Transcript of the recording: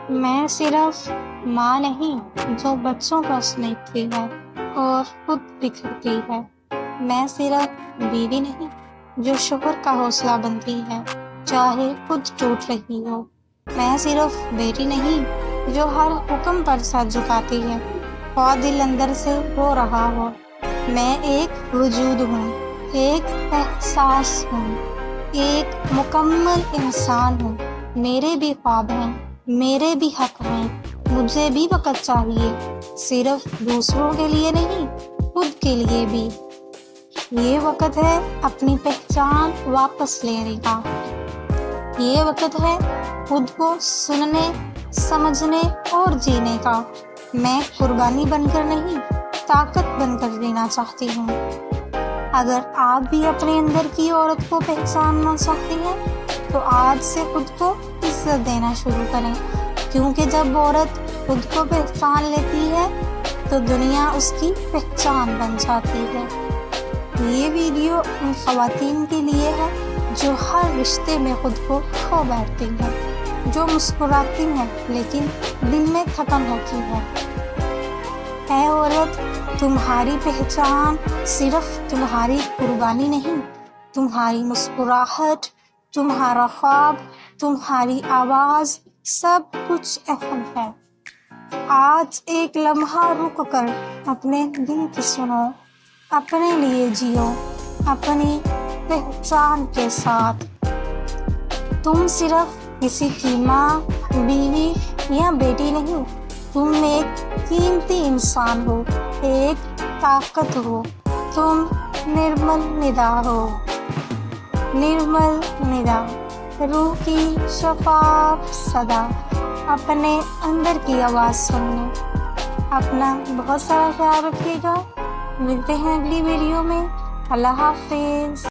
میں صرف ماں نہیں جو بچوں کا سمیٹتی ہے اور خود بکھرتی ہے۔ میں صرف بیوی نہیں جو شوہر کا حوصلہ بنتی ہے چاہے خود ٹوٹ رہی ہو۔ میں صرف بیٹی نہیں جو ہر حکم پر سر جھکاتی ہے خواہ دل اندر سے رو رہا ہو۔ میں ایک وجود ہوں، ایک احساس ہوں، ایک مکمل انسان ہوں۔ میرے بھی خواب ہیں، میرے بھی حق ہیں، مجھے بھی وقت چاہیے، صرف دوسروں کے لیے نہیں، خود کے لیے بھی۔ یہ وقت ہے اپنی پہچان واپس لینے کا، یہ وقت ہے خود کو سننے، سمجھنے اور جینے کا۔ میں قربانی بن کر نہیں، طاقت بن کر جینا چاہتی ہوں۔ اگر آپ بھی اپنے اندر کی عورت کو پہچاننا چاہتی ہیں تو آج سے خود کو عزت دینا شروع کریں، کیونکہ جب عورت خود کو پہچان لیتی ہے تو دنیا اس کی پہچان بن جاتی ہے۔ یہ ویڈیو ان خواتین کے لیے ہے جو ہر رشتے میں خود کو کھو بیٹھتی ہیں، جو مسکراتی ہیں لیکن دل میں ختم ہوتی ہے۔ اے عورت، تمہاری پہچان صرف تمہاری قربانی نہیں، تمہاری مسکراہٹ، تمہارا خواب، تمہاری آواز، سب کچھ اہم ہے۔ آج ایک لمحہ رک کر اپنے دل کی سنو، اپنے لیے جیو، اپنی پہچان کے ساتھ۔ تم صرف کسی کی ماں، بیوی یا بیٹی نہیں، تم ایک قیمتی انسان ہو، ایک طاقت ہو، تم نرمل ندا ہو۔ نرمل ندا، روح کی شفاف صدا، اپنے اندر کی آواز سننے۔ اپنا بہت سارا خیال رکھیے گا، ملتے ہیں اگلی ویڈیو میں۔ اللہ حافظ۔